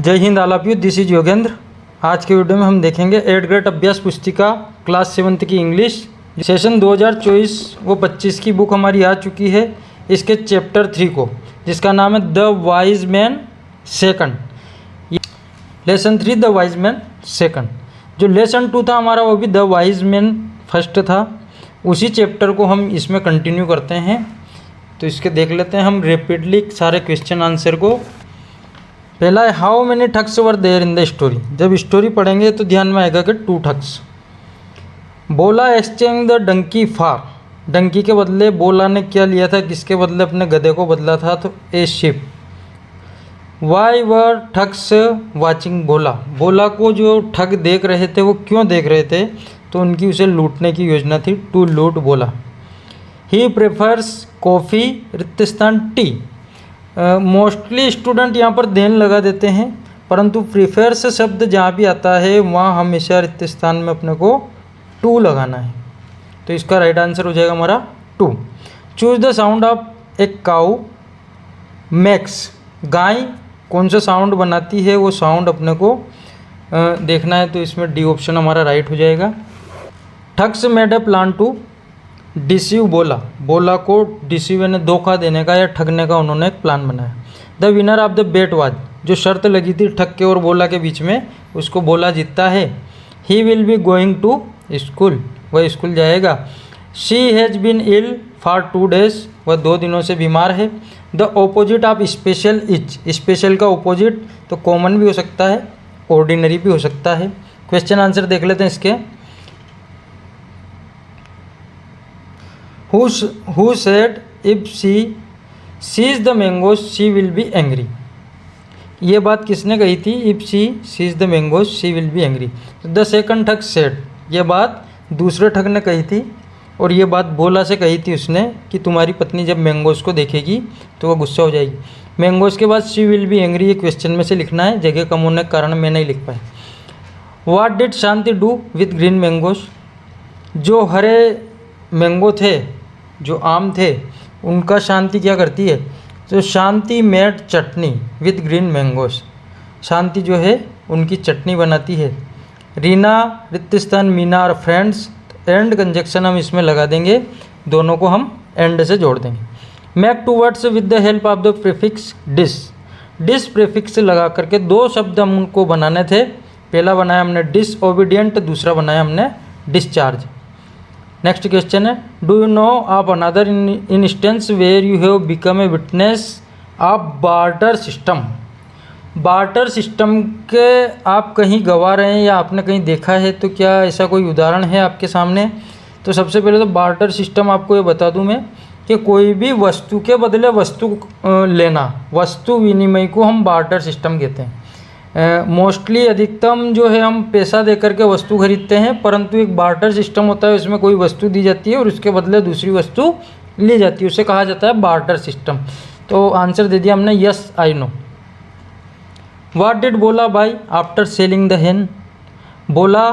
जय Hind all of you, this is Yogendra. आज के वीडियो में हम देखेंगे 8th ग्रेड अभ्यास पुस्तिका क्लास 7th की इंग्लिश सेशन 2024 व 25 की बुक हमारी आ चुकी है। इसके चैप्टर 3 को, जिसका नाम है the wise man second. Lesson 3 the wise man second. जो लेसन 2 था हमारा वो भी द वाइज मैन फर्स्ट था। उसी चैप्टर को हम इसमें कंटिन्यू करते हैं। तो इसके देख लेते हैं हम रेपिडली सारे क्वेश्चन आंसर को। पहला है how many thugs were there in the story. जब स्टोरी पढ़ेंगे तो ध्यान में आएगा कि 2 thugs. Bola exchange the donkey for. Donkey के बदले बोला ने क्या लिया था, किसके बदले? अपने गधे को बदला था, तो ए ship. Why were thugs watching बोला। बोला को जो ठग देख रहे थे वो क्यों देख रहे थे? तो उनकी उसे लूटने की योजना थी, टू लूट बोला। ही प्रेफर्स कॉफ़ी रित्तस्थान टी। मोस्टली स्टूडेंट यहाँ पर देन लगा देते हैं, परंतु प्रीफर्स शब्द जहाँ भी आता है वहाँ हमेशा रिक्त स्थान में अपने को टू लगाना है। तो इसका राइट आंसर हो जाएगा हमारा 2। Choose the sound of a cow makes. गाय कौन सा साउंड बनाती है वो साउंड अपने को देखना है, तो इसमें डी ऑप्शन हमारा राइट हो जाएगा। Thugs made a plan to deceive Bola. Bola को डिसीव यानी धोखा देने का या ठगने का उन्होंने एक प्लान बनाया। The winner of the bet was. जो शर्त लगी थी ठग के और बोला के बीच में, उसको बोला जीतता है। He will be going to school. वह स्कूल जाएगा। She has been ill for 2 days। वह 2 दिनों से बीमार है। The opposite of special is. Special का ऑपोजिट तो कॉमन भी हो सकता है, ऑर्डिनरी भी हो सकता है। क्वेश्चन आंसर देख लेते हैं इसके। Who said if she sees the mangoes she will be angry। ये बात किसने कही थी? if she sees the mangoes she will be angry। the second ठग said। ये बात दूसरे ठग ने कही थी, और ये बात बोला से कही थी उसने कि तुम्हारी पत्नी जब मैंगोज़ को देखेगी तो वह गुस्सा हो जाएगी। मैंगोज़ के बाद she will be angry ये क्वेश्चन में से लिखना है, जगह कम होने के कारण मैं नहीं लिख पाया। what did Shanti do with green mangoes। जो हरे मैंगो थे, जो आम थे, उनका शांति क्या करती है? तो Shanti made chutney with green mangoes. Shanti जो है उनकी चटनी बनाती है। रीना रित्तस्थान मीना और फ्रेंड्स। एंड कंजक्शन हम इसमें लगा देंगे, दोनों को हम एंड से जोड़ देंगे। Make 2 words with the help of the prefix dis. Dis prefix लगा करके 2 शब्द हम उनको बनाने थे। पहला बनाया हमने डिसओबीडियंट, दूसरा बनाया हमने डिस्चार्ज। नेक्स्ट क्वेश्चन है do you know of another instance where you have become a witness of barter system. Barter system के आप कहीं गवा रहे हैं या आपने कहीं देखा है, तो क्या ऐसा कोई उदाहरण है आपके सामने? तो सबसे पहले तो बार्टर सिस्टम आपको ये बता दूं मैं कि कोई भी वस्तु के बदले वस्तु लेना, वस्तु विनिमय को हम बार्टर सिस्टम कहते हैं। मोस्टली अधिकतम जो है हम पैसा दे करके वस्तु खरीदते हैं, परंतु एक बार्टर सिस्टम होता है, उसमें कोई वस्तु दी जाती है और उसके बदले दूसरी वस्तु ली जाती है, उसे कहा जाता है बार्टर सिस्टम। तो आंसर दे दिया हमने yes I know. What did बोला बाय आफ्टर सेलिंग द हेन। बोला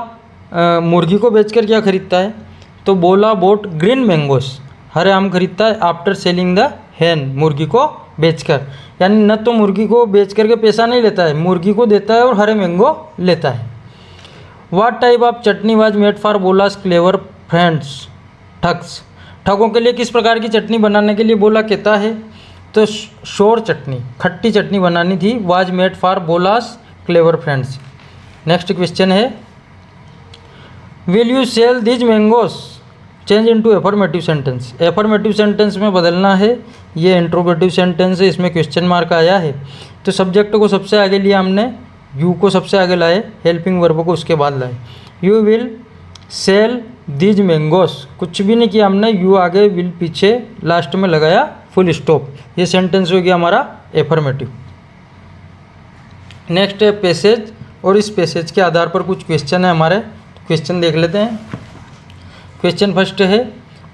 मुर्गी को बेचकर क्या खरीदता है? तो बोला बोट ग्रीन मैंगोस। हरे आम खरीदता है आफ्टर सेलिंग द हेन, मुर्गी को बेचकर। यानी न तो मुर्गी को बेच करके पैसा नहीं लेता है, मुर्गी को देता है और हरे मैंगो लेता है। What type of chutney was made for बोलास क्लेवर फ्रेंड्स ठग्स। ठगों के लिए किस प्रकार की चटनी बनाने के लिए बोला कहता है? तो शोर चटनी, खट्टी चटनी बनानी थी। वाज मेड फॉर बोलास क्लेवर फ्रेंड्स। नेक्स्ट क्वेश्चन है will you sell these mangoes change into affirmative sentence. Affirmative sentence में बदलना है, ये इंट्रोगेटिव सेंटेंस है, इसमें क्वेश्चन मार्क आया है। तो सब्जेक्ट को सबसे आगे लिया हमने, यू को सबसे आगे लाए, हेल्पिंग वर्ब को उसके बाद लाए। You will sell these mangoes, कुछ भी नहीं किया हमने, यू आगे विल पीछे, लास्ट में लगाया फुल स्टॉप। ये सेंटेंस हो गया हमारा एफर्मेटिव। नेक्स्ट है पैसेज, और इस पैसेज के आधार पर कुछ क्वेश्चन है हमारे। क्वेश्चन देख लेते हैं। क्वेश्चन फर्स्ट है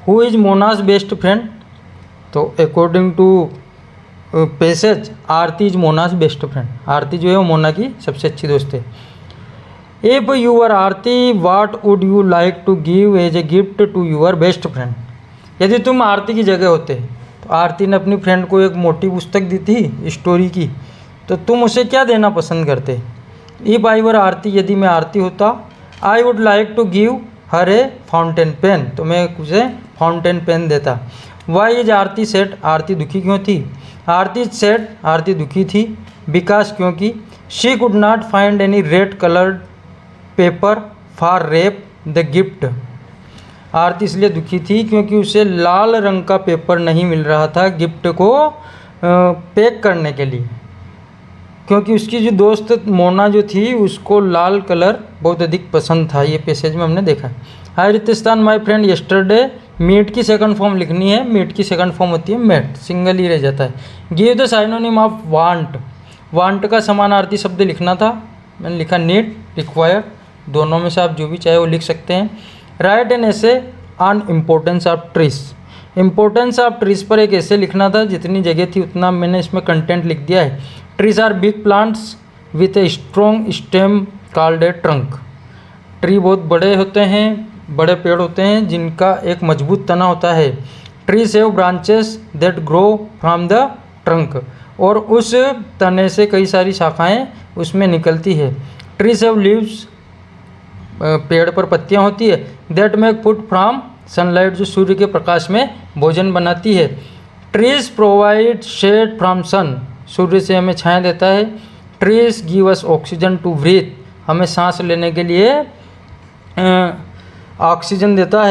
who is Mona's best friend. तो according to passage Aarti is Mona's best friend. Aarti जो है वो मोना की सबसे अच्छी दोस्त है। If you are Aarti what would you like to give as a gift to your best friend. यदि तुम आरती की जगह होते तो आरती ने अपनी फ्रेंड को एक मोटी पुस्तक दी थी स्टोरी की, तो तुम उसे क्या देना पसंद करते? इफ़ आई वर आरती, यदि मैं आरती होता, I would like to give her a fountain pen, तो मैं उसे फाउंटेन पेन देता। Why is Aarti sad, Aarti दुखी क्यों थी? आरती सेड, आरती दुखी थी, बिकॉज क्योंकि, she could not find any red coloured paper for wrap the gift, Aarti इसलिए दुखी थी क्योंकि उसे लाल रंग का पेपर नहीं मिल रहा था गिफ्ट को पैक करने के लिए, क्योंकि उसकी जो दोस्त मोना जो थी उसको लाल कलर बहुत अधिक पसंद था। ये पैसेज में हमने देखा। हाय रितिस्तान माय फ्रेंड यस्टरडे, मीट की सेकंड फॉर्म लिखनी है, मीट की सेकंड फॉर्म होती है मेट, सिंगल ही रह जाता है। Give the synonym of want, want का समानार्थी शब्द लिखना था, मैंने लिखा नीड, रिक्वायर, दोनों में से आप जो भी चाहे वो लिख सकते हैं। राइट एन ऐसे on importance of trees, importance of trees पर एक ऐसे लिखना था, जितनी जगह थी उतना मैंने इसमें कंटेंट लिख दिया है। Trees are big plants with a strong stem called a trunk, tree बहुत बड़े होते हैं, बड़े पेड़ होते हैं जिनका एक मजबूत तना होता है। Trees have branches that grow from the trunk, और उस तने से कई सारी शाखाएं उसमें निकलती है। ट्रीज हैव लीव्स, पेड़ पर पत्तियां होती है। That make food from sunlight, जो सूर्य के प्रकाश में भोजन बनाती है। Trees provide shade from sun, सूर्य से हमें छाया देता है। Trees give us oxygen to breathe, हमें सांस लेने के लिए ऑक्सीजन देता है।